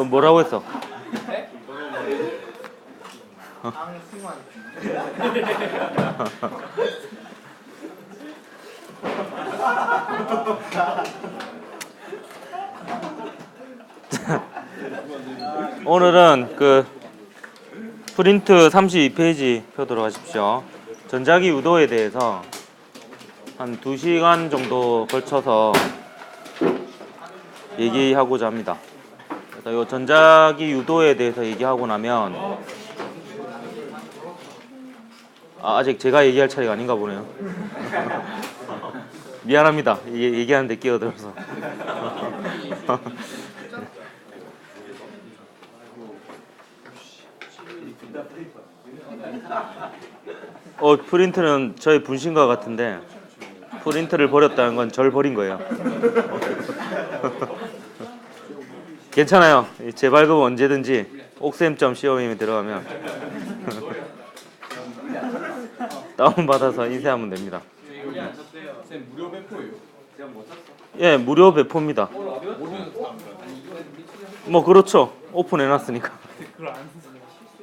뭐라고 했어? 오늘은 그 프린트 32페이지 펴도록 하십시오. 전자기 유도에 대해서 한 2시간 정도 걸쳐서 얘기하고자 합니다. 그래서 이 전자기 유도에 대해서 얘기하고 나면 아직 제가 얘기할 차례가 아닌가 보네요. 미안합니다. 얘기하는데 끼어들어서. 프린트는 저의 분신과 같은데 프린트를 버렸다는 건 절 버린 거예요. 괜찮아요. 재발급 언제든지 옥쌤.com에 들어가면 다운받아서 인쇄하면 됩니다. 쌤 무료 배포예요. 예, 무료 배포입니다. 뭐 그렇죠. 오픈해놨으니까.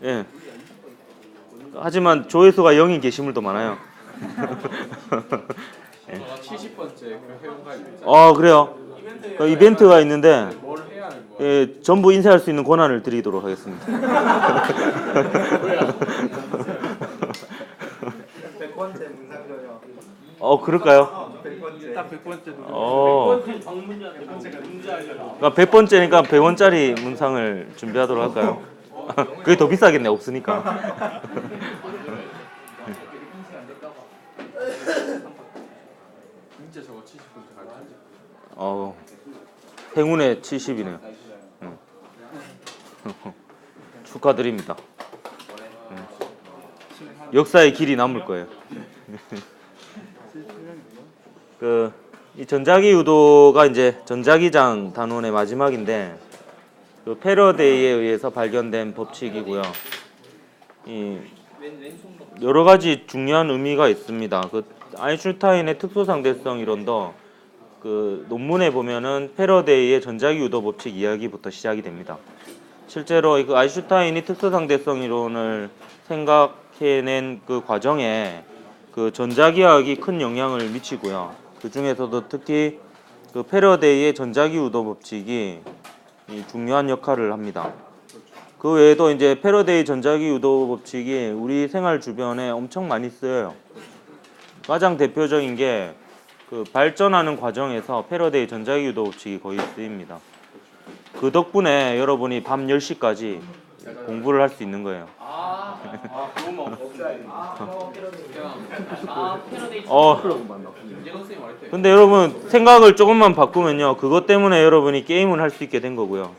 예. 하지만 조회수가 0인 게시물도 많아요. 예. 70번째 그 회원가입. 그래요. 이벤트가 있는데 뭘 해야 하는 거야? 예, 전부 인쇄할 수 있는 권한을 드리도록 하겠습니다. 100번째 문상전이요. 그럴까요? 100번째. 딱 100번째 그러니까 100번째니까 100원짜리 문상을 준비하도록 할까요? 그게 더 비싸겠네, 없으니까. 진짜 저거 70번째 가르쳐야지. 행운의 70이네요. 축하드립니다. 역사의 길이 남을 거예요. 이 전자기 유도가 이제 전자기장 단원의 마지막인데 그 패러데이에 의해서 발견된 법칙이고요. 여러 가지 중요한 의미가 있습니다. 그 아인슈타인의 특수상대성 이론도 그 논문에 보면은 패러데이의 전자기 유도 법칙 이야기부터 시작이 됩니다. 실제로 그 아인슈타인이 특수상대성 이론을 생각해낸 그 과정에 그 전자기학이 큰 영향을 미치고요. 그 중에서도 특히 그 패러데이의 전자기 유도 법칙이 중요한 역할을 합니다. 그 외에도 이제 패러데이 전자기 유도 법칙이 우리 생활 주변에 엄청 많이 쓰여요. 가장 대표적인 게 그 발전하는 과정에서 패러데이 전자기 유도 법칙이 거의 쓰입니다. 그 덕분에 여러분이 밤 10시까지 공부를 할 수 있는 거예요. 근데 여러분 생각을 조금만 바꾸면요, 그것 때문에 여러분이 게임을 할 수 있게 된 거고요.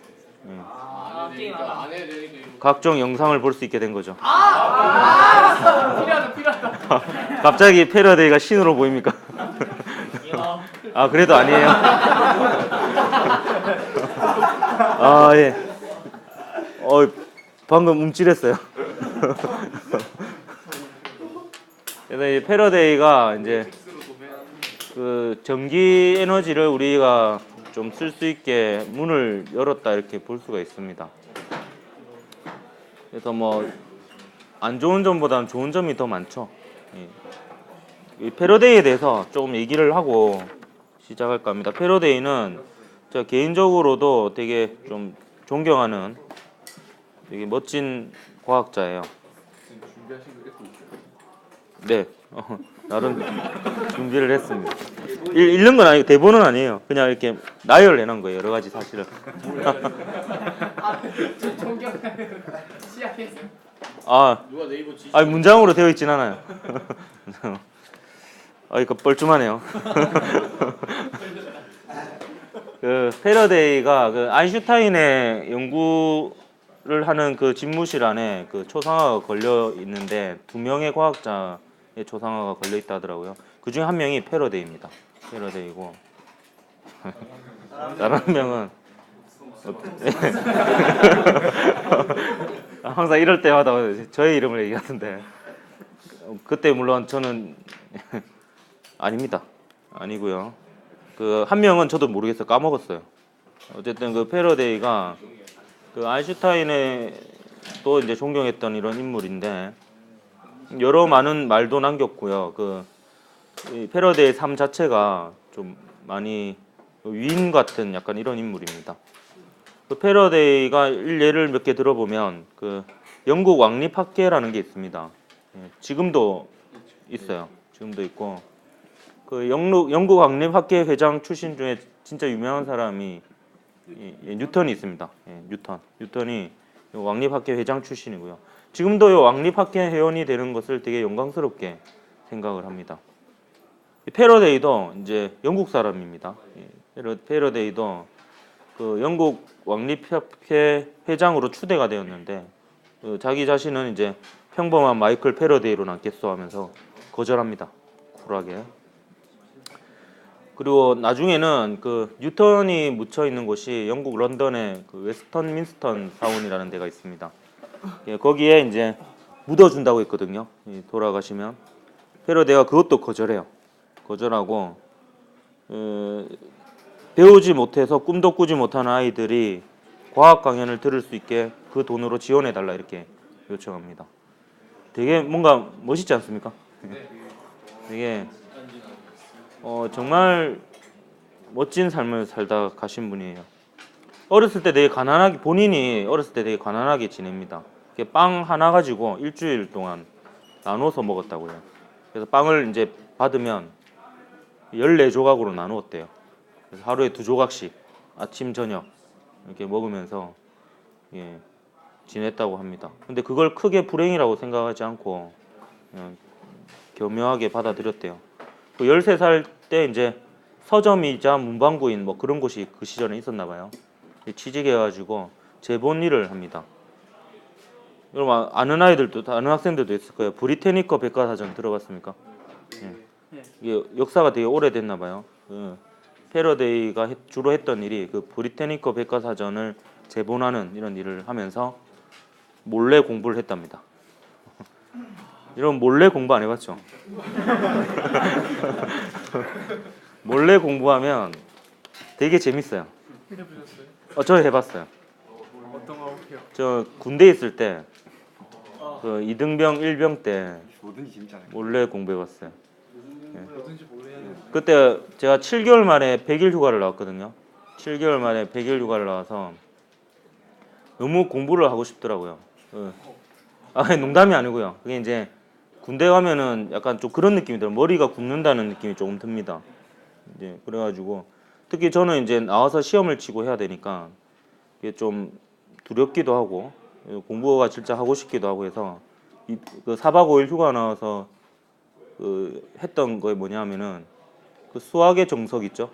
각종 영상을 볼 수 있게 된 거죠. 필요하다. 갑자기 패러데이가 신으로 보입니까? 그래도 아니에요. 예. 방금 움찔했어요. 그래서 이 패러데이가 이제 그 전기 에너지를 우리가 좀 쓸 수 있게 문을 열었다 이렇게 볼 수가 있습니다. 그래서 뭐 안 좋은 점보다는 좋은 점이 더 많죠. 이 패러데이에 대해서 조금 얘기를 하고 시작할까 합니다. 패러데이는 제가 개인적으로도 되게 좀 존경하는 되게 멋진 과학자예요. 네, 나름 준비를 했습니다. 읽는 건 아니고 대본은 아니에요. 그냥 이렇게 나열해놓은 거예요. 여러 가지 사실을. 문장으로 되어 있진 않아요. 이거 뻘쭘하네요. 그 패러데이가 그 아인슈타인의 연구를 하는 그 집무실 안에 그 초상화가 걸려 있는데 2명의 과학자의 초상화가 걸려 있다 하더라고요. 그 중에 한 명이 패러데이입니다. 패러데이고 다른 한 명은 항상 이럴 때마다 저의 이름을 얘기하는데 그때 물론 저는 아닙니다. 아니고요. 그 한 명은 저도 모르겠어요. 까먹었어요. 어쨌든 그 패러데이가 그 아인슈타인의 또 이제 존경했던 이런 인물인데 여러 많은 말도 남겼고요. 이 패러데이의 삶 자체가 좀 많이 위인 같은 약간 이런 인물입니다. 그 패러데이가 예를 몇 개 들어보면 그 영국 왕립학계라는 게 있습니다. 예, 지금도 있어요. 지금도 있고 그 영국 왕립학계 회장 출신 중에 진짜 유명한 사람이 뉴턴이 있습니다. 예, 뉴턴이 왕립학계 회장 출신이고요. 지금도 왕립학계 회원이 되는 것을 되게 영광스럽게 생각을 합니다. 패러데이도 이제 영국 사람입니다. 예, 패러데이도 그 영국 왕립학회 회장으로 추대가 되었는데 자기 자신은 이제 평범한 마이클 패러데이로 남겠소 하면서 거절합니다. 쿨하게. 그리고 나중에는 그 뉴턴이 묻혀 있는 곳이 영국 런던의 그 웨스턴민스턴 사원이라는 데가 있습니다. 예, 거기에 이제 묻어준다고 했거든요. 돌아가시면 패러데이가 그것도 거절해요. 거절하고 배우지 못해서 꿈도 꾸지 못하는 아이들이 과학 강연을 들을 수 있게 그 돈으로 지원해 달라 이렇게 요청합니다. 되게 뭔가 멋있지 않습니까? 되게 정말 멋진 삶을 살다 가신 분이에요. 어렸을 때 되게 가난하게 본인이 어렸을 때 되게 가난하게 지냅니다. 빵 하나 가지고 일주일 동안 나눠서 먹었다고요. 그래서 빵을 이제 받으면 14조각으로 나누었대요. 그래서 하루에 2조각씩 아침 저녁 이렇게 먹으면서 예, 지냈다고 합니다. 근데 그걸 크게 불행이라고 생각하지 않고 그냥 교묘하게 받아들였대요. 그 13살 때 이제 서점이자 문방구인 뭐 그런 곳이 그 시절에 있었나 봐요. 취직해가지고 재본 일을 합니다. 여러분 아는 아이들도 아는 학생들도 있을 거예요. 브리테니커 백과사전 들어봤습니까? 예. 이게 역사가 되게 오래됐나 봐요. 패러데이가 주로 했던 일이 그 브리테니커 백과사전을 재본하는 이런 일을 하면서 몰래 공부를 했답니다. 여러분 몰래 공부 안 해봤죠? 몰래 공부하면 되게 재밌어요. 해보셨어요? 저 해봤어요. 어떤 거 해요? 저 군대 있을 때 그 이등병 1병 때 뭐든지 재밌잖아요. 몰래 공부해봤어요. 뭐든지 몰래 해야 돼. 그때 제가 7개월 만에 100일 휴가를 나왔거든요. 7개월 만에 100일 휴가를 나와서 너무 공부를 하고 싶더라고요. 농담이 아니고요. 그게 이제 군대 가면은 약간 좀 그런 느낌이 들어요. 머리가 굳는다는 느낌이 조금 듭니다. 이제 그래가지고 특히 저는 이제 나와서 시험을 치고 해야 되니까 이게 좀 두렵기도 하고 공부가 진짜 하고 싶기도 하고 해서 그 4박 5일 휴가 나와서 했던 거에 뭐냐면은 그 수학의 정석 있죠?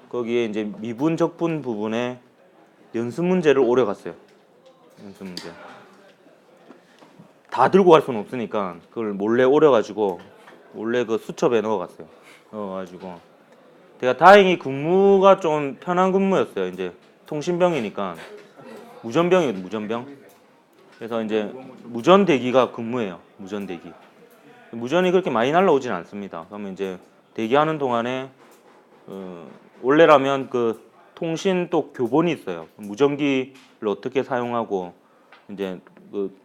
거기에 이제 미분 적분 부분에 연습 문제를 오래 갔어요. 연습 문제. 다 들고 갈 수는 없으니까 그걸 몰래 오려가지고 몰래 그 수첩에 넣어갔어요. 넣어가지고 제가 다행히 근무가 좀 편한 근무였어요. 이제 통신병이니까 무전병이거든요. 무전병. 그래서 이제 무전 대기가 근무예요. 무전 대기. 무전이 그렇게 많이 날라오진 않습니다. 그러면 이제 대기하는 동안에 원래라면 그 통신 또 교본이 있어요. 무전기를 어떻게 사용하고 이제 그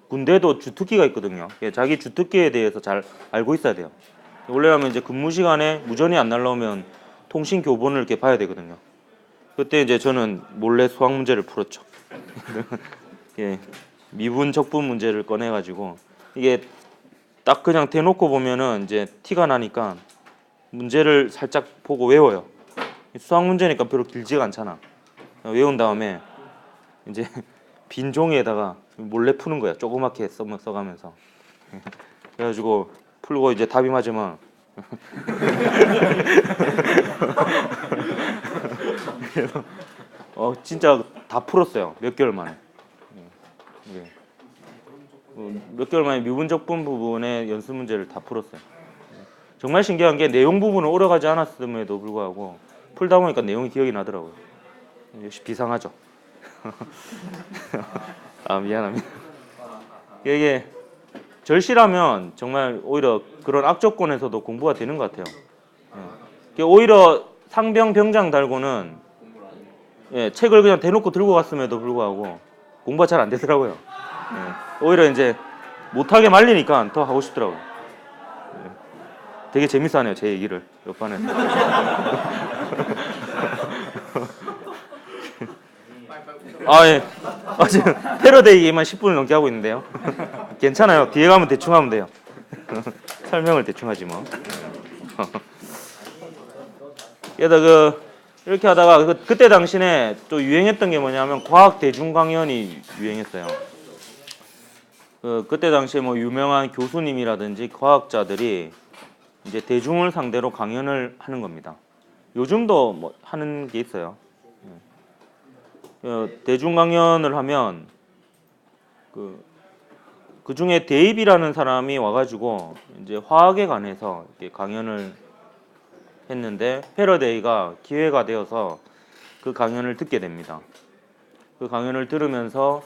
군대도 주특기가 있거든요. 자기 주특기에 대해서 잘 알고 있어야 돼요. 원래라면 이제 근무 시간에 무전이 안 날라오면 통신 교본을 이렇게 봐야 되거든요. 그때 이제 저는 몰래 수학 문제를 풀었죠. 예, 미분 적분 문제를 꺼내가지고 이게 딱 그냥 대놓고 보면은 이제 티가 나니까 문제를 살짝 보고 외워요. 수학 문제니까 별로 길지가 않잖아. 외운 다음에 이제 빈 종이에다가 몰래 푸는 거야. 조그맣게 써가면서. 그래가지고 풀고 이제 답이 맞으면 진짜 다 풀었어요. 몇 개월 만에. 예. 몇 개월 만에 미분적분 부분의 연습 문제를 다 풀었어요. 정말 신기한 게 내용 부분은 오래 가지 않았음에도 불구하고 풀다 보니까 내용이 기억이 나더라고요. 역시 비상하죠. 미안합니다. 이게 절실하면 정말 오히려 그런 악조건에서도 공부가 되는 것 같아요. 예. 오히려 상병 병장 달고는 예, 책을 그냥 대놓고 들고 갔음에도 불구하고 공부가 잘 안 되더라고요. 예. 오히려 이제 못하게 말리니까 더 하고 싶더라고요. 예. 되게 재밌어하네요, 제 얘기를 옆반에서. 아 예. 아, 지금 패러데이만 10분을 넘게 하고 있는데요. 괜찮아요. 뒤에 가면 대충 하면 돼요. 설명을 대충 하지 뭐. 게다가 이렇게 하다가 그때 당시에 또 유행했던 게 뭐냐면 과학 대중 강연이 유행했어요. 그때 당시에 뭐 유명한 교수님이라든지 과학자들이 이제 대중을 상대로 강연을 하는 겁니다. 요즘도 뭐 하는 게 있어요. 대중 강연을 하면 그 중에 데이비라는 사람이 와가지고 이제 화학에 관해서 이렇게 강연을 했는데 패러데이가 기회가 되어서 그 강연을 듣게 됩니다. 그 강연을 들으면서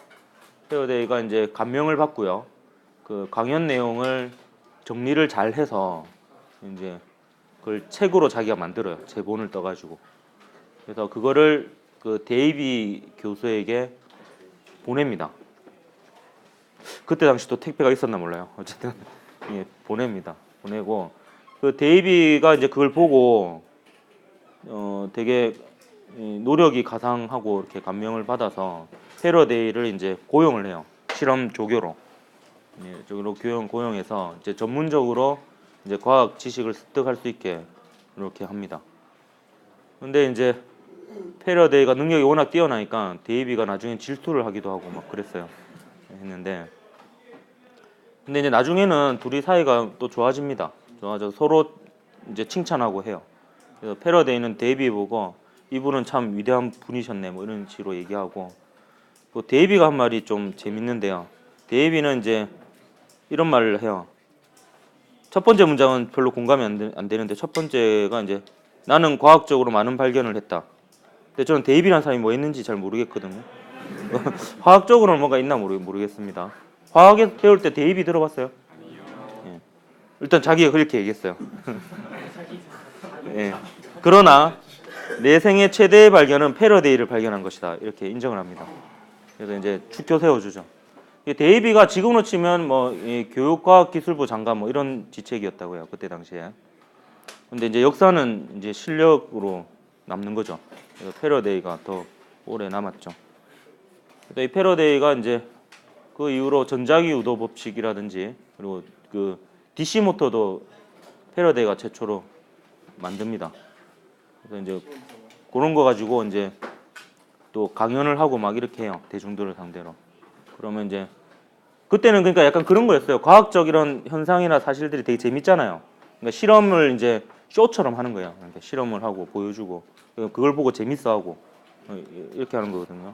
패러데이가 이제 감명을 받고요. 그 강연 내용을 정리를 잘 해서 이제 그걸 책으로 자기가 만들어요. 제본을 떠가지고. 그래서 그거를 그 데이비 교수에게 보냅니다. 그때 당시 또 택배가 있었나 몰라요. 어쨌든 예, 보냅니다. 보내고 그 데이비가 이제 그걸 보고 되게 노력이 가상하고 이렇게 감명을 받아서 패러데이를 이제 고용을 해요. 실험 조교로. 예, 조교로 고용해서 이제 전문적으로 이제 과학 지식을 습득할 수 있게 이렇게 합니다. 근데 이제 패러데이가 능력이 워낙 뛰어나니까 데이비가 나중에 질투를 하기도 하고 막 그랬어요. 했는데 근데 이제 나중에는 둘이 사이가 또 좋아집니다. 좋아져 서로 이제 칭찬하고 해요. 그래서 패러데이는 데이비 보고 이분은 참 위대한 분이셨네 뭐 이런 식으로 얘기하고 또 데이비가 한 말이 좀 재밌는데요. 데이비는 이제 이런 말을 해요. 첫 번째 문장은 별로 공감이 안 되는데 첫 번째가 이제 나는 과학적으로 많은 발견을 했다. 근데 저는 데이비라는 사람이 뭐 했는지 잘 모르겠거든요. 화학적으로는 뭐가 있나 모르겠습니다. 화학에 배울 때 데이비 들어봤어요? 예. 일단 자기가 그렇게 얘기했어요. 예. 그러나 내 생애 최대의 발견은 패러데이를 발견한 것이다. 이렇게 인정을 합니다. 그래서 이제 축교 세워주죠. 데이비가 지금으로 치면 뭐 교육과학기술부 장관 뭐 이런 지책이었다고요. 그때 당시에. 근데 이제 역사는 이제 실력으로 남는 거죠. 그래서 패러데이가 더 오래 남았죠. 이 패러데이가 이제 그 이후로 전자기 유도 법칙이라든지 그리고 그 DC 모터도 패러데이가 최초로 만듭니다. 그래서 이제 그런 거 가지고 이제 또 강연을 하고 막 이렇게 해요. 대중들을 상대로. 그러면 이제 그때는 그러니까 약간 그런 거였어요. 과학적 이런 현상이나 사실들이 되게 재밌잖아요. 그러니까 실험을 이제 쇼처럼 하는 거예요. 그러니까 실험을 하고 보여주고 그걸 보고 재밌어하고 이렇게 하는 거거든요.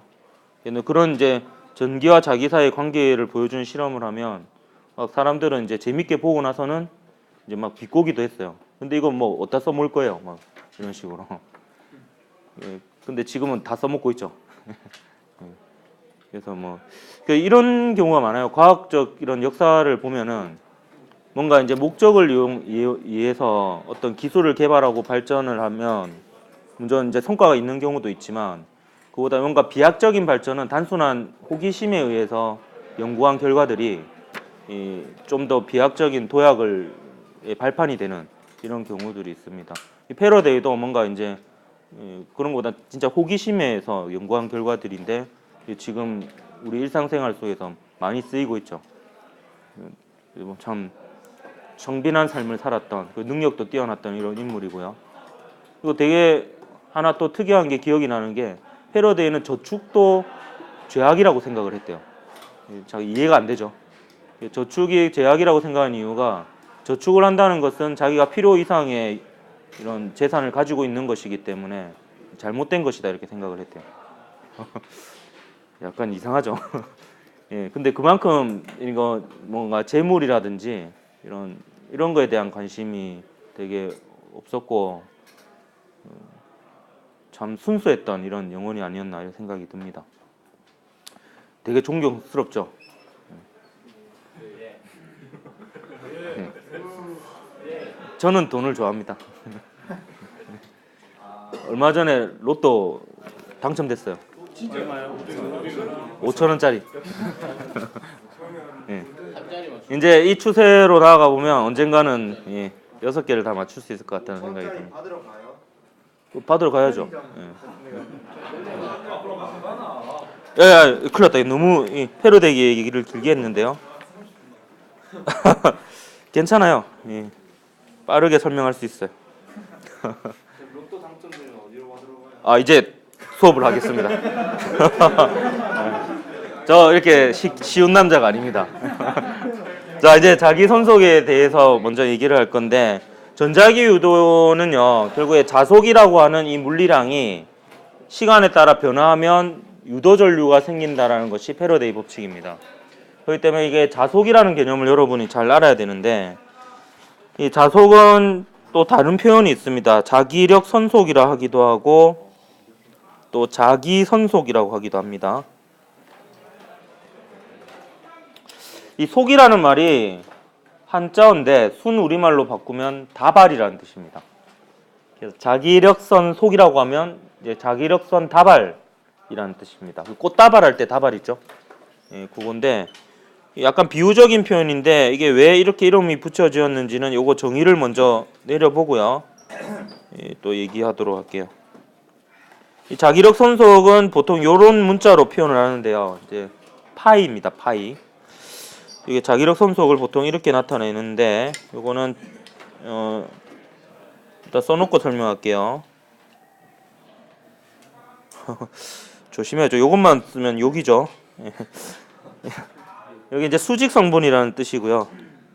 그런 이제 전기와 자기 사이의 관계를 보여주는 실험을 하면 막 사람들은 이제 재밌게 보고 나서는 이제 막 비꼬기도 했어요. 근데 이거 뭐 어디다 써먹을 거예요? 막 이런 식으로. 예, 근데 지금은 다 써먹고 있죠. 그래서 뭐 이런 경우가 많아요. 과학적 이런 역사를 보면은 뭔가 이제 목적을 이해해서 어떤 기술을 개발하고 발전을 하면 물론 이제 성과가 있는 경우도 있지만 그보다 뭔가 비약적인 발전은 단순한 호기심에 의해서 연구한 결과들이 좀 더 비약적인 도약을 발판이 되는 이런 경우들이 있습니다. 이 패러데이도 뭔가 이제 그런 거보다 진짜 호기심에서 연구한 결과들인데 지금 우리 일상생활 속에서 많이 쓰이고 있죠. 참 정빈한 삶을 살았던 그 능력도 뛰어났던 이런 인물이고요. 그리고 되게 하나 또 특이한 게 기억이 나는 게 패러데이는 저축도 죄악이라고 생각을 했대요. 잘 이해가 안 되죠. 저축이 죄악이라고 생각하는 이유가 저축을 한다는 것은 자기가 필요 이상의 이런 재산을 가지고 있는 것이기 때문에 잘못된 것이다 이렇게 생각을 했대요. 약간 이상하죠. 예, 근데 그만큼 이거 뭔가 재물이라든지 이런 거에 대한 관심이 되게 없었고 참 순수했던 이런 영혼이 아니었나 이런 생각이 듭니다. 되게 존경스럽죠. 저는 돈을 좋아합니다. 얼마 전에 로또 당첨됐어요. 얼마요? 5,000원짜리. 예. 이제 이 추세로 나아가 보면 언젠가는 예, 6개를 다 맞출 수 있을 것 같다는 생각이 듭니다. 받으러 가요? 받으러 가야죠. 예. 야, 큰일 났다. 너무 이 패러데기 얘기를 길게 했는데요. 괜찮아요. 예. 빠르게 설명할 수 있어요. 로또 당첨되면 어디로 받으러 가요? 아, 이제 수업을 하겠습니다. 저 이렇게 쉬운 남자가 아닙니다. 자, 이제 자기 손속에 대해서 먼저 얘기를 할 건데, 전자기 유도는요, 결국에 자속이라고 하는 이 물리량이 시간에 따라 변화하면 유도 전류가 생긴다라는 것이 패러데이 법칙입니다. 그렇기 때문에 이게 자속이라는 개념을 여러분이 잘 알아야 되는데, 이 자속은 또 다른 표현이 있습니다. 자기력 선속이라 하기도 하고 또 자기 선속이라고 하기도 합니다. 이 속이라는 말이 한자어인데 순 우리말로 바꾸면 다발이라는 뜻입니다. 그래서 자기력선 속이라고 하면 이제 자기력선 다발이라는 뜻입니다. 꽃다발 할 때 다발 있죠? 예, 그건데 약간 비유적인 표현인데 이게 왜 이렇게 이름이 붙여지었는지는 요거 정의를 먼저 내려보고요. 예, 또 얘기하도록 할게요. 이 자기력 선속은 보통 요런 문자로 표현을 하는데요. 이제 파이입니다. 파이. 이게 자기력 선속을 보통 이렇게 나타내는데 요거는 일단 써놓고 설명할게요. 조심해야죠. 요것만 쓰면 욕이죠. 여기 이제 수직 성분이라는 뜻이고요.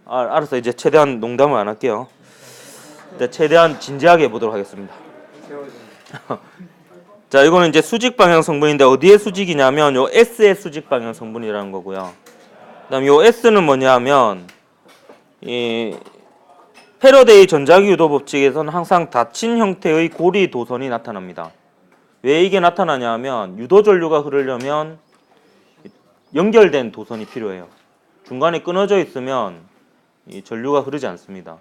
알았어. 이제 최대한 농담을 안 할게요. 최대한 진지하게 해보도록 하겠습니다. 자, 이거는 이제 수직 방향 성분인데 어디에 수직이냐면 요 S의 수직 방향 성분이라는 거고요. 그다음 요 S는 뭐냐면 이 패러데이 전자기 유도 법칙에서는 항상 닫힌 형태의 고리 도선이 나타납니다. 왜 이게 나타나냐면 유도 전류가 흐르려면 연결된 도선이 필요해요. 중간에 끊어져 있으면 이 전류가 흐르지 않습니다.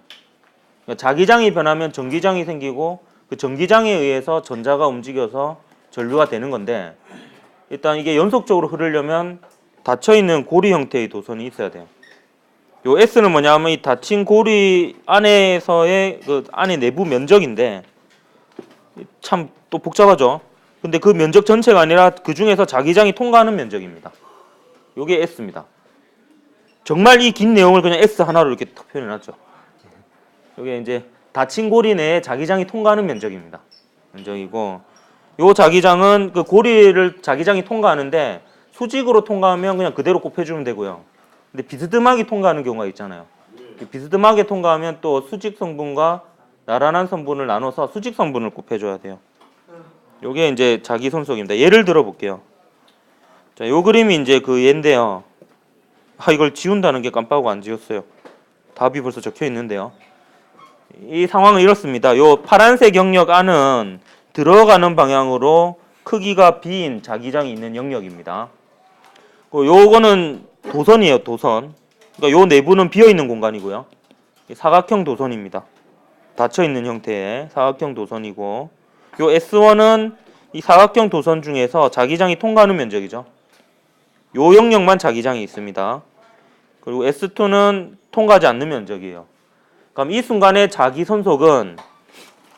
그러니까 자기장이 변하면 전기장이 생기고 그 전기장에 의해서 전자가 움직여서 전류가 되는 건데 일단 이게 연속적으로 흐르려면 닫혀있는 고리 형태의 도선이 있어야 돼요. 요 S는 뭐냐면 이 닫힌 고리 안에서의 그 안의 내부 면적인데 참 또 복잡하죠. 근데 그 면적 전체가 아니라 그 중에서 자기장이 통과하는 면적입니다. 요게 S입니다. 정말 이 긴 내용을 그냥 S 하나로 이렇게 탁 표현해놨죠. 요게 이제 닫힌 고리 내에 자기장이 통과하는 면적입니다. 면적이고 요 자기장은 그 고리를 자기장이 통과하는데 수직으로 통과하면 그냥 그대로 곱해주면 되고요. 근데 비스듬하게 통과하는 경우가 있잖아요. 비스듬하게 통과하면 또 수직 성분과 나란한 성분을 나눠서 수직 성분을 곱해줘야 돼요. 요게 이제 자기 손속입니다. 예를 들어 볼게요. 자, 요 그림이 이제 그 얘인데요. 이걸 지운다는 게 깜빡하고 안 지웠어요. 답이 벌써 적혀 있는데요. 이 상황은 이렇습니다. 요 파란색 영역 안은 들어가는 방향으로 크기가 B인 자기장이 있는 영역입니다. 요거는 도선이에요. 도선. 그러니까 요 내부는 비어 있는 공간이고요. 사각형 도선입니다. 닫혀 있는 형태의 사각형 도선이고 요 S1은 이 사각형 도선 중에서 자기장이 통과하는 면적이죠. 요 영역만 자기장이 있습니다. 그리고 S2는 통과하지 않는 면적이에요. 그럼 이 순간의 자기 선속은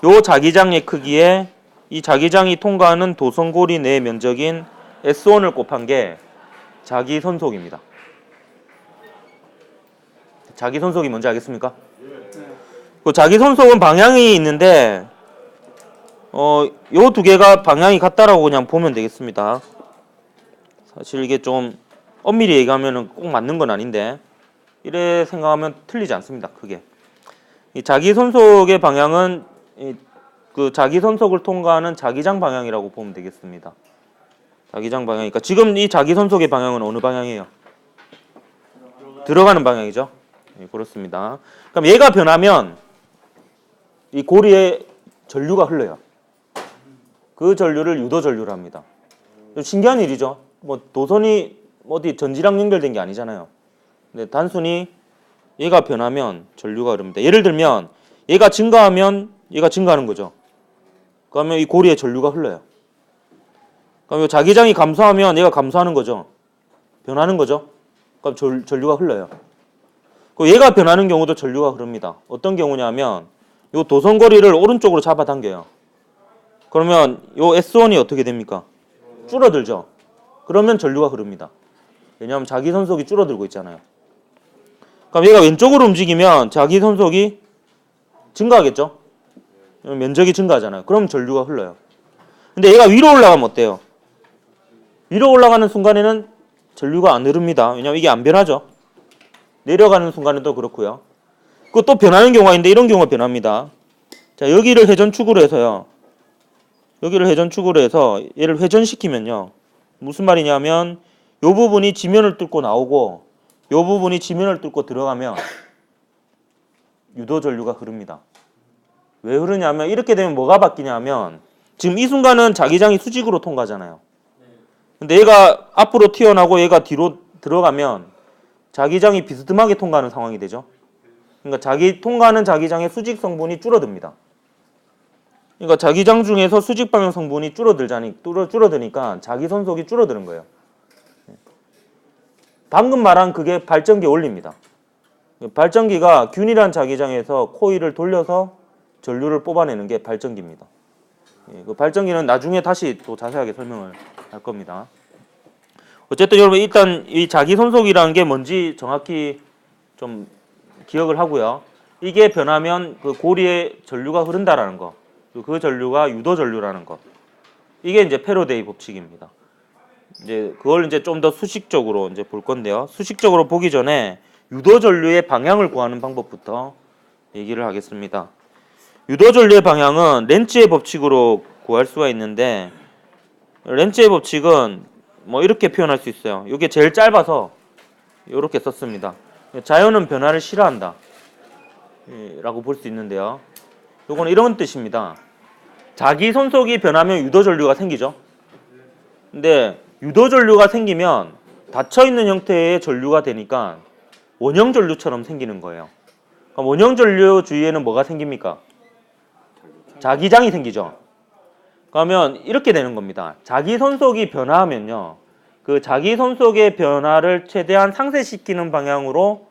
요 자기장의 크기에 이 자기장이 통과하는 도선고리 내 면적인 S1을 곱한 게 자기 선속입니다. 자기 선속이 뭔지 알겠습니까? 그 자기 선속은 방향이 있는데 요 두 개가 방향이 같다라고 그냥 보면 되겠습니다. 사실 이게 좀 엄밀히 얘기하면 꼭 맞는 건 아닌데 이래 생각하면 틀리지 않습니다. 크게. 이 자기 선속의 방향은 그 자기 선속을 통과하는 자기장 방향이라고 보면 되겠습니다. 자기장 방향이니까 지금 이 자기 선속의 방향은 어느 방향이에요? 들어가는 방향이죠. 네, 그렇습니다. 그럼 얘가 변하면 이 고리에 전류가 흘러요. 그 전류를 유도 전류로 합니다. 좀 신기한 일이죠. 뭐 도선이 어디 전지랑 연결된 게 아니잖아요. 근데 단순히 얘가 변하면 전류가 흐릅니다. 예를 들면 얘가 증가하면 얘가 증가하는 거죠. 그러면 이 고리에 전류가 흘러요. 그럼 자기장이 감소하면 얘가 감소하는 거죠. 변하는 거죠. 그럼 전류가 흘러요. 그 얘가 변하는 경우도 전류가 흐릅니다. 어떤 경우냐면 요 도선거리를 오른쪽으로 잡아당겨요. 그러면 요 S1이 어떻게 됩니까? 줄어들죠. 그러면 전류가 흐릅니다. 왜냐하면 자기 선속이 줄어들고 있잖아요. 그럼 얘가 왼쪽으로 움직이면 자기 선속이 증가하겠죠. 면적이 증가하잖아요. 그럼 전류가 흘러요. 근데 얘가 위로 올라가면 어때요? 위로 올라가는 순간에는 전류가 안 흐릅니다. 왜냐하면 이게 안 변하죠. 내려가는 순간에도 그렇고요. 또 변하는 경우가 있는데 이런 경우가 변합니다. 자, 여기를 회전축으로 해서요. 여기를 회전축으로 해서 얘를 회전시키면요. 무슨 말이냐면 요 부분이 지면을 뚫고 나오고 요 부분이 지면을 뚫고 들어가면 유도 전류가 흐릅니다. 왜 흐르냐면 이렇게 되면 뭐가 바뀌냐면 지금 이 순간은 자기장이 수직으로 통과하잖아요. 근데 얘가 앞으로 튀어나오고 얘가 뒤로 들어가면 자기장이 비스듬하게 통과하는 상황이 되죠. 그러니까 통과하는 자기장의 수직 성분이 줄어듭니다. 그러니까 자기장 중에서 수직 방향 성분이 줄어드니까 자기 선속이 줄어드는 거예요. 방금 말한 그게 발전기 원리입니다. 발전기가 균일한 자기장에서 코일을 돌려서 전류를 뽑아내는 게 발전기입니다. 그 발전기는 나중에 다시 또 자세하게 설명을 할 겁니다. 어쨌든 여러분 일단 이 자기 손속이라는 게 뭔지 정확히 좀 기억을 하고요. 이게 변하면 그 고리에 전류가 흐른다라는 거, 그 전류가 유도 전류라는 거. 이게 이제 패러데이 법칙입니다. 이제 그걸 이제 좀 더 수식적으로 이제 볼 건데요. 수식적으로 보기 전에 유도 전류의 방향을 구하는 방법부터 얘기를 하겠습니다. 유도 전류의 방향은 렌츠의 법칙으로 구할 수가 있는데 렌츠의 법칙은 뭐 이렇게 표현할 수 있어요. 이게 제일 짧아서 이렇게 썼습니다. 자연은 변화를 싫어한다 라고 볼 수 있는데요. 요거는 이런 뜻입니다. 자기 손속이 변하면 유도 전류가 생기죠. 근데 유도 전류가 생기면 닫혀있는 형태의 전류가 되니까 원형 전류처럼 생기는 거예요. 그럼 원형 전류 주위에는 뭐가 생깁니까? 자기장이 생기죠. 그러면 이렇게 되는 겁니다. 자기 손속이 변화하면요. 그 자기 손속의 변화를 최대한 상쇄시키는 방향으로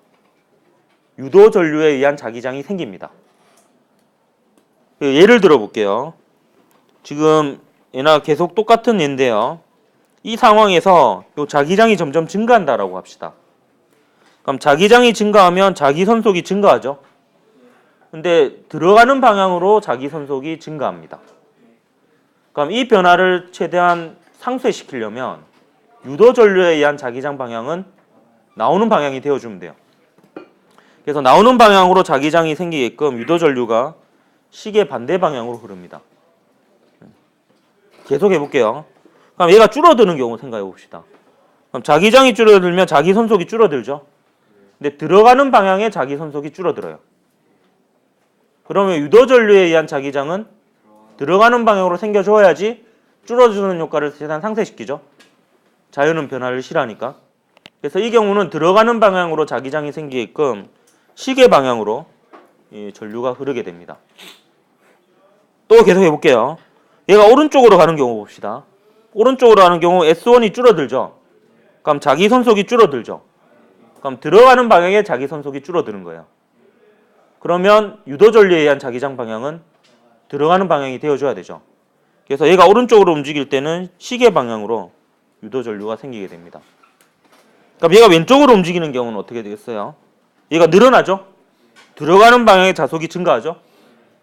유도 전류에 의한 자기장이 생깁니다. 예를 들어 볼게요. 지금 얘나 계속 똑같은 예인데요. 이 상황에서 요 자기장이 점점 증가한다라고 합시다. 그럼 자기장이 증가하면 자기 손속이 증가하죠. 근데 들어가는 방향으로 자기 손속이 증가합니다. 그럼 이 변화를 최대한 상쇄시키려면 유도 전류에 의한 자기장 방향은 나오는 방향이 되어주면 돼요. 그래서 나오는 방향으로 자기장이 생기게끔 유도 전류가 시계 반대 방향으로 흐릅니다. 계속 해볼게요. 그럼 얘가 줄어드는 경우 생각해 봅시다. 그럼 자기장이 줄어들면 자기 손속이 줄어들죠. 근데 들어가는 방향에 자기 손속이 줄어들어요. 그러면 유도 전류에 의한 자기장은 들어가는 방향으로 생겨줘야지 줄어드는 효과를 최대한 상쇄시키죠. 자연은 변화를 싫어하니까. 그래서 이 경우는 들어가는 방향으로 자기장이 생기게끔 시계 방향으로 이 전류가 흐르게 됩니다. 또 계속 해볼게요. 얘가 오른쪽으로 가는 경우 봅시다. 오른쪽으로 가는 경우 S1이 줄어들죠. 그럼 자기 손속이 줄어들죠. 그럼 들어가는 방향에 자기 손속이 줄어드는 거예요. 그러면 유도 전류에 의한 자기장 방향은 들어가는 방향이 되어줘야 되죠. 그래서 얘가 오른쪽으로 움직일 때는 시계 방향으로 유도 전류가 생기게 됩니다. 그럼 얘가 왼쪽으로 움직이는 경우는 어떻게 되겠어요? 얘가 늘어나죠. 들어가는 방향의 자속이 증가하죠.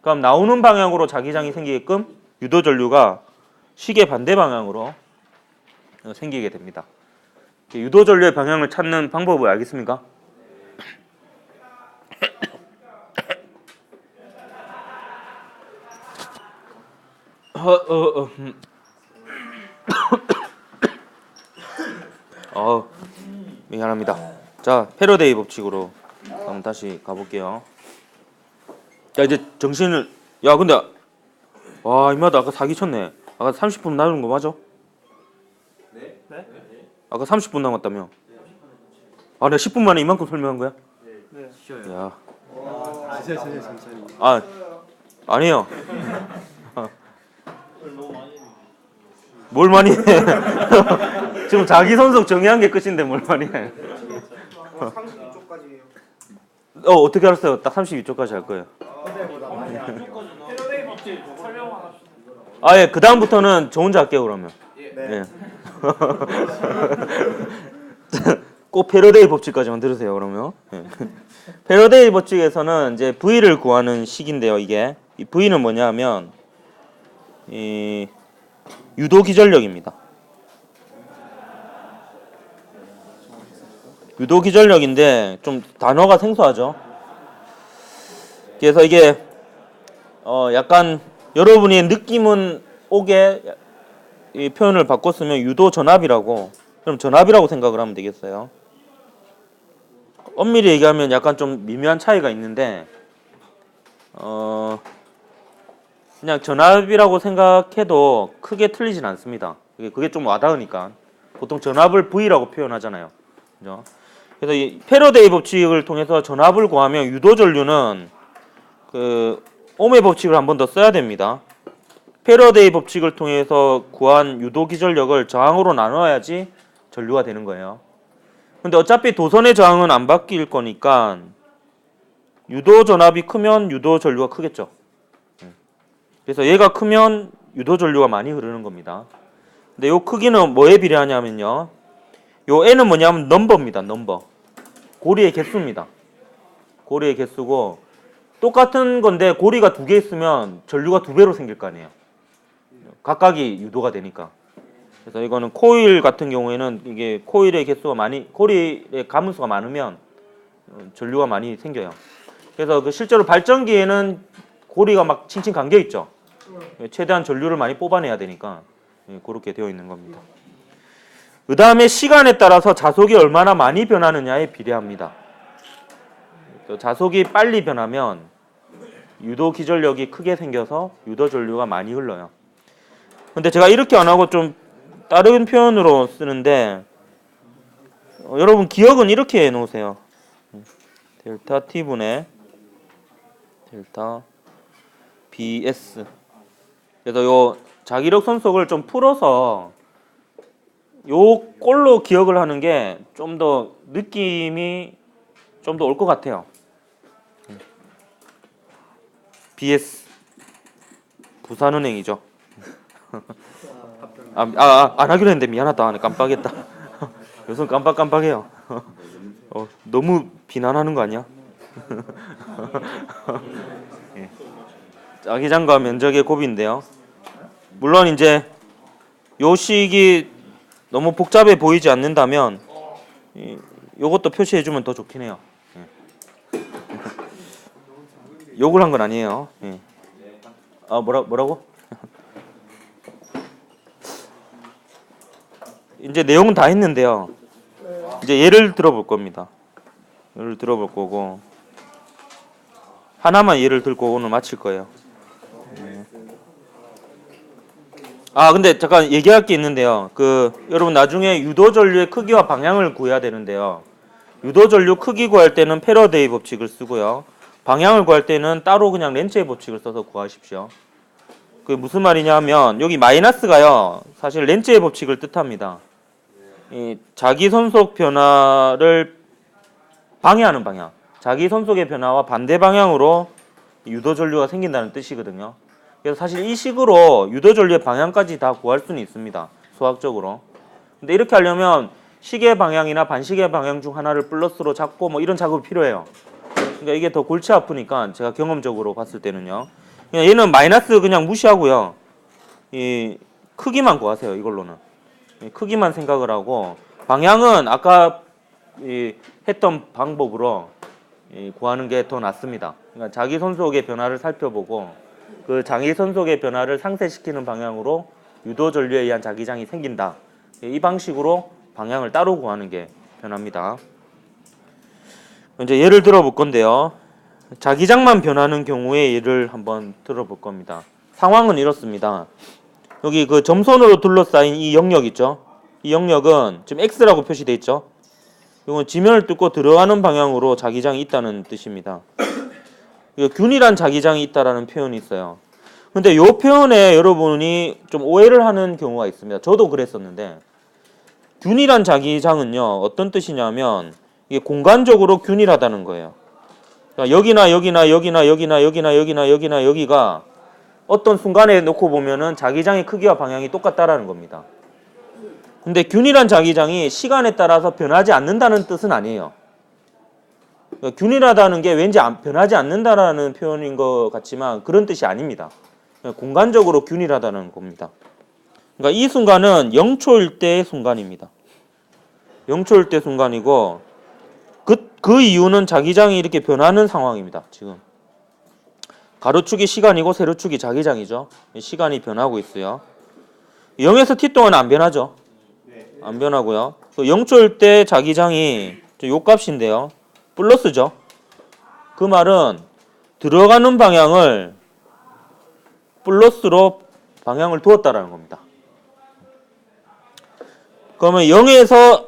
그럼 나오는 방향으로 자기장이 생기게끔 유도 전류가 시계 반대 방향으로 생기게 됩니다. 유도 전류의 방향을 찾는 방법을 알겠습니까? 미안합니다. 자, 패러데이 법칙으로 한번 다시 가볼게요. 자, 이제 정신을 근데 와, 이마다 아까 사기쳤네. 아까 30분 남은 거 맞아? 네? 아까 30분 남았다며. 아, 내가 10분 만에 이만큼 설명한 거야? 네. 야. 와, 천천히. 아 아니에요. 뭘 많이 해? 지금 자기 선속 정의한 게 끝인데 뭘 많이 해? 32쪽까지 해요. 어떻게 알았어요? 딱 32초까지 할 거예요. 패러데이 법칙 설명만 합시다. 예, 그 다음부터는 저 혼자 할게요 그러면. 네. 예. 꼭 패러데이 법칙까지만 들으세요 그러면. 예. 패러데이 법칙에서는 이제 V를 구하는 식인데요. 이게 이 V는 뭐냐면 이 유도 기전력입니다. 유도 기전력인데 좀 단어가 생소하죠. 그래서 이게 약간 여러분이 느낌은 오게 이 표현을 바꿨으면 유도 전압이라고, 그럼 전압이라고 생각을 하면 되겠어요. 엄밀히 얘기하면 약간 좀 미묘한 차이가 있는데 그냥 전압이라고 생각해도 크게 틀리진 않습니다. 그게 좀 와닿으니까 보통 전압을 V라고 표현하잖아요. 그죠? 그래서 이 패러데이 법칙을 통해서 전압을 구하면 유도 전류는 그 옴의 법칙을 한 번 더 써야 됩니다. 패러데이 법칙을 통해서 구한 유도 기전력을 저항으로 나눠야지 전류가 되는 거예요. 근데 어차피 도선의 저항은 안 바뀔 거니까 유도 전압이 크면 유도 전류가 크겠죠. 그래서 얘가 크면 유도 전류가 많이 흐르는 겁니다. 근데 요 크기는 뭐에 비례하냐면요. 요 n은 뭐냐면 넘버입니다. 넘버. 고리의 개수입니다. 고리의 개수고 똑같은 건데 고리가 두 개 있으면 전류가 두 배로 생길 거 아니에요. 각각이 유도가 되니까. 그래서 이거는 코일 같은 경우에는 이게 코일의 개수가 많이, 고리의 가문수가 많으면 전류가 많이 생겨요. 그래서 그 실제로 발전기에는 고리가 막 칭칭 감겨 있죠. 최대한 전류를 많이 뽑아내야 되니까 그렇게 되어 있는 겁니다. 그 다음에 시간에 따라서 자속이 얼마나 많이 변하느냐에 비례합니다. 자속이 빨리 변하면 유도 기전력이 크게 생겨서 유도 전류가 많이 흘러요. 근데 제가 이렇게 안 하고 좀 다른 표현으로 쓰는데 여러분 기억은 이렇게 해 놓으세요. 델타 T분의 델타 BS. 그래서 요 자기력 손속을 좀 풀어서 요 꼴로 기억을 하는 게 좀 더 느낌이 좀 더 올 것 같아요. BS 부산은행이죠. 안 하기로 했는데 미안하다. 깜빡했다. 요즘 깜빡깜빡해요. 너무 비난하는 거 아니야? 예. 자기장과 면적의 곱인데요. 물론 이제 요 식이 너무 복잡해 보이지 않는다면 요것도 표시해주면 더 좋긴 해요. 예. 욕을 한 건 아니에요. 예. 뭐라고? 이제 내용은 다 했는데요. 이제 예를 들어볼 겁니다. 예를 들어볼 거고 하나만 예를 들고 오늘 마칠 거예요. 근데 잠깐 얘기할 게 있는데요. 여러분 나중에 유도 전류의 크기와 방향을 구해야 되는데요. 유도 전류 크기 구할 때는 패러데이 법칙을 쓰고요. 방향을 구할 때는 따로 그냥 렌츠의 법칙을 써서 구하십시오. 그게 무슨 말이냐면 여기 마이너스가요. 사실 렌츠의 법칙을 뜻합니다. 이 자기 손속 변화를 방해하는 방향. 자기 손속의 변화와 반대 방향으로 유도 전류가 생긴다는 뜻이거든요. 그래서 사실 이 식으로 유도 전류의 방향까지 다 구할 수는 있습니다. 수학적으로. 근데 이렇게 하려면 시계 방향이나 반시계 방향 중 하나를 플러스로 잡고 뭐 이런 작업이 필요해요. 그러니까 이게 더 골치 아프니까 제가 경험적으로 봤을 때는요. 그냥 얘는 마이너스 그냥 무시하고요. 이 크기만 구하세요. 이걸로는. 크기만 생각을 하고 방향은 아까 했던 방법으로 구하는 게 더 낫습니다. 그러니까 자기 손속의 변화를 살펴보고 그 자기 손속의 변화를 상쇄시키는 방향으로 유도 전류에 의한 자기장이 생긴다. 이 방식으로 방향을 따로 구하는 게 편합니다. 이제 예를 들어볼 건데요. 자기장만 변하는 경우의 예를 한번 들어볼 겁니다. 상황은 이렇습니다. 여기 그 점선으로 둘러싸인 이 영역 있죠? 이 영역은 지금 X라고 표시되어 있죠? 이건 지면을 뚫고 들어가는 방향으로 자기장이 있다는 뜻입니다. 균일한 자기장이 있다라는 표현이 있어요. 근데 이 표현에 여러분이 좀 오해를 하는 경우가 있습니다. 저도 그랬었는데 균일한 자기장은요 어떤 뜻이냐면 이게 공간적으로 균일하다는 거예요. 그러니까 여기나 여기가 어떤 순간에 놓고 보면은 자기장의 크기와 방향이 똑같다라는 겁니다. 근데 균일한 자기장이 시간에 따라서 변하지 않는다는 뜻은 아니에요. 그러니까 균일하다는 게 왠지 변하지 않는다라는 표현인 것 같지만 그런 뜻이 아닙니다. 공간적으로 균일하다는 겁니다. 그러니까 이 순간은 0초일 때의 순간입니다. 0초일 때 순간이고 그 이유는 자기장이 이렇게 변하는 상황입니다. 지금 가로축이 시간이고 세로축이 자기장이죠. 시간이 변하고 있어요. 0에서 t 동안은 안 변하죠. 안 변하고요. 0초일 때 자기장이 요 값인데요. 플러스죠. 그 말은 들어가는 방향을 플러스로 방향을 두었다라는 겁니다. 그러면 0에서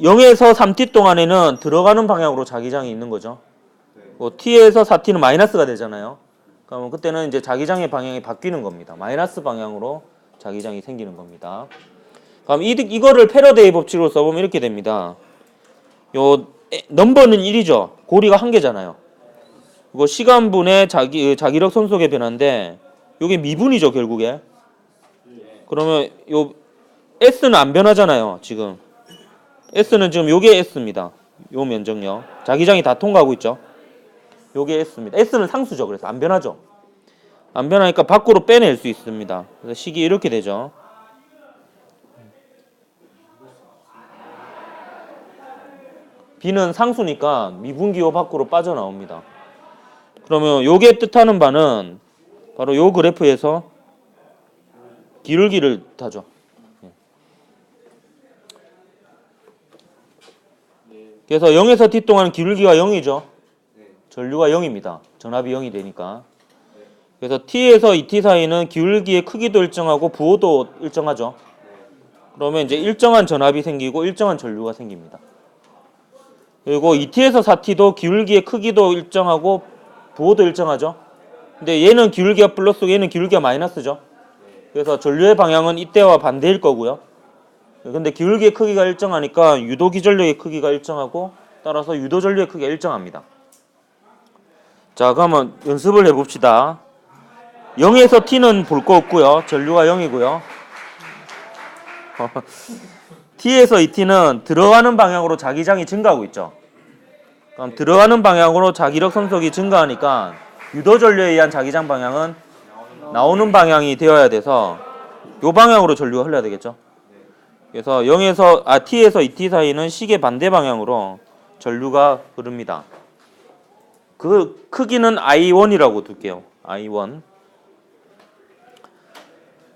3t 동안에는 들어가는 방향으로 자기장이 있는 거죠. t에서 4t는 마이너스가 되잖아요. 그러면 그때는 이제 자기장의 방향이 바뀌는 겁니다. 마이너스 방향으로 자기장이 생기는 겁니다. 그럼 이거를 패러데이 법칙으로 써보면 이렇게 됩니다. 요 넘버는 1이죠. 고리가 한 개잖아요. 이거 시간분의 자기력 손속의 변화인데 이게 미분이죠 결국에. 그러면 요 S는 안 변하잖아요 지금. S는 지금 요게 S입니다. 요 면적요. 자기장이 다 통과하고 있죠. 요게 S입니다. S는 상수죠. 그래서 안 변하죠. 안 변하니까 밖으로 빼낼 수 있습니다. 그래서 식이 이렇게 되죠. B는 상수니까 미분기호 밖으로 빠져나옵니다. 그러면 요게 뜻하는 바는 바로 요 그래프에서 기울기를 타죠. 그래서 0에서 t 동안 기울기가 0이죠. 전류가 0입니다. 전압이 0이 되니까. 그래서 t에서 2t 사이는 기울기의 크기도 일정하고 부호도 일정하죠. 그러면 이제 일정한 전압이 생기고 일정한 전류가 생깁니다. 그리고 2t에서 4t도 기울기의 크기도 일정하고 부호도 일정하죠. 근데 얘는 기울기가 플러스고 얘는 기울기가 마이너스죠. 그래서 전류의 방향은 이때와 반대일 거고요. 근데 기울기의 크기가 일정하니까 유도기전력의 크기가 일정하고 따라서 유도전류의 크기가 일정합니다. 자, 그러면 연습을 해봅시다. 0에서 t는 볼 거 없고요. 전류가 0이고요. t에서 2t는 들어가는 방향으로 자기장이 증가하고 있죠. 그럼 들어가는 방향으로 자기력 손속이 증가하니까 유도전류에 의한 자기장 방향은 나오는 방향이 되어야 돼서 이 방향으로 전류가 흘러야 되겠죠. 그래서 t에서 2t 사이는 시계 반대 방향으로 전류가 흐릅니다. 그 크기는 I1이라고 둘게요. I1.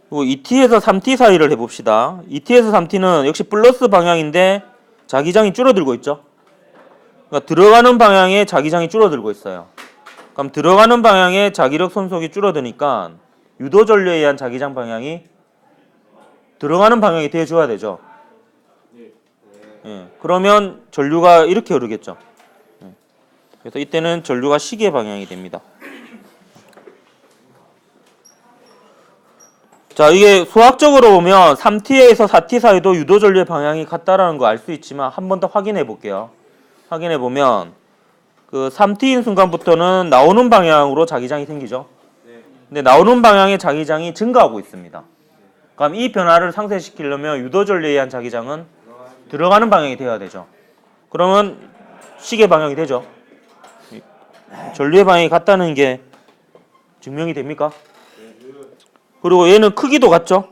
그리고 2t에서 3t 사이를 해봅시다. 2t에서 3t는 역시 플러스 방향인데 자기장이 줄어들고 있죠. 그러니까 들어가는 방향에 자기장이 줄어들고 있어요. 그럼 들어가는 방향에 자기력 손속이 줄어드니까 유도전류에 의한 자기장 방향이 들어가는 방향이 돼줘야 되죠. 예, 그러면 전류가 이렇게 흐르겠죠. 예, 그래서 이때는 전류가 시계 방향이 됩니다. 자, 이게 수학적으로 보면 3t에서 4t 사이도 유도전류의 방향이 같다라는 거 알 수 있지만 한 번 더 확인해 볼게요. 확인해 보면 그 3t인 순간부터는 나오는 방향으로 자기장이 생기죠. 근데 나오는 방향의 자기장이 증가하고 있습니다. 그럼 이 변화를 상쇄시키려면 유도전류에 의한 자기장은 들어가는 방향이 되어야 되죠. 그러면 시계 방향이 되죠. 전류의 방향이 같다는 게 증명이 됩니까? 그리고 얘는 크기도 같죠?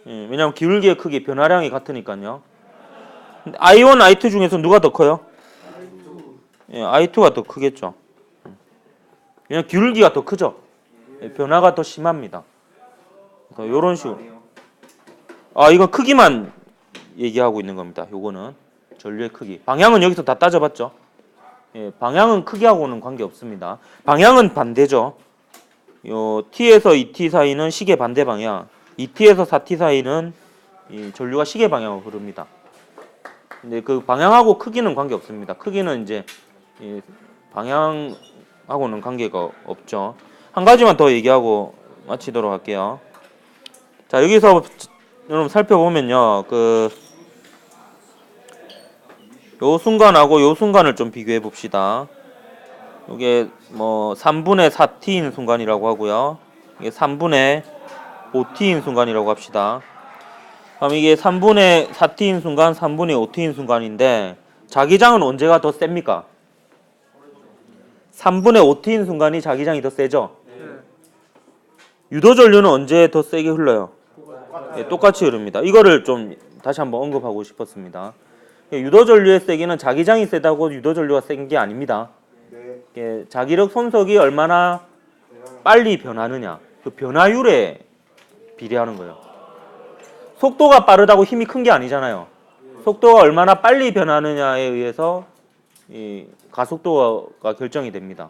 예, 왜냐하면 기울기의 크기, 변화량이 같으니까요. I1, I2 중에서 누가 더 커요? 예, I2가 더 크겠죠. 왜냐하면 기울기가 더 크죠. 예, 변화가 더 심합니다. 이런 식으로. 이건 크기만 얘기하고 있는 겁니다. 요거는 전류의 크기. 방향은 여기서 다 따져봤죠. 예, 방향은 크기하고는 관계 없습니다. 방향은 반대죠. 요 t에서 2t 사이는 시계 반대 방향, 2t에서 4t 사이는 이 전류가 시계 방향으로 흐릅니다. 근데 그 방향하고 크기는 관계 없습니다. 크기는 이제 이 방향 하고는 관계가 없죠. 한 가지만 더 얘기하고 마치도록 할게요. 자, 여기서 여러분 살펴보면요. 요 순간하고 요 순간을 좀 비교해 봅시다. 이게 뭐 3분의 4t인 순간이라고 하고요. 이게 3분의 5t인 순간이라고 합시다. 그럼 이게 3분의 4t인 순간, 3분의 5t인 순간인데 자기장은 언제가 더 셉니까? 3분의 5t인 순간이 자기장이 더 세죠? 유도전류는 언제 더 세게 흘러요? 예, 똑같이 흐릅니다. 이거를 좀 다시 한번 언급하고 싶었습니다. 유도전류의 세기는 자기장이 세다고 유도전류가 센 게 아닙니다. 네. 예, 자기력 손속이 얼마나 빨리 변하느냐, 그 변화율에 비례하는 거예요. 속도가 빠르다고 힘이 큰 게 아니잖아요. 속도가 얼마나 빨리 변하느냐에 의해서 이 가속도가 결정이 됩니다.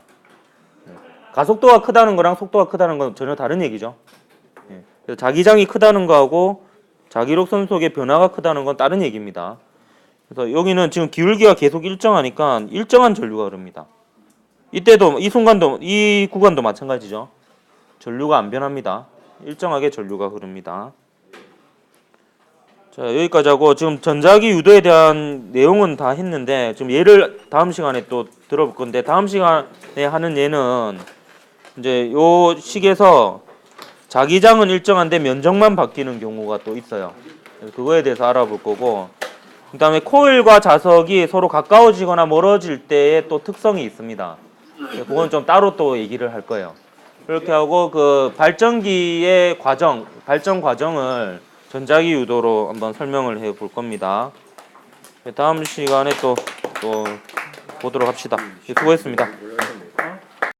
가속도가 크다는 거랑 속도가 크다는 건 전혀 다른 얘기죠. 그래서 자기장이 크다는 거하고 자기력 손속의 변화가 크다는 건 다른 얘기입니다. 그래서 여기는 지금 기울기가 계속 일정하니까 일정한 전류가 흐릅니다. 이때도 이 순간도 이 구간도 마찬가지죠. 전류가 안 변합니다. 일정하게 전류가 흐릅니다. 자, 여기까지 하고 지금 전자기 유도에 대한 내용은 다 했는데 지금 예를 다음 시간에 또 들어볼 건데 다음 시간에 하는 예는 이제 요 식에서 자기장은 일정한데 면적만 바뀌는 경우가 또 있어요. 그래서 그거에 대해서 알아볼 거고 그 다음에 코일과 자석이 서로 가까워지거나 멀어질 때의 또 특성이 있습니다. 그건 좀 따로 또 얘기를 할 거예요. 그렇게 하고 그 발전기의 과정, 발전 과정을 전자기 유도로 한번 설명을 해 볼 겁니다. 다음 시간에 또 보도록 합시다. 수고했습니다.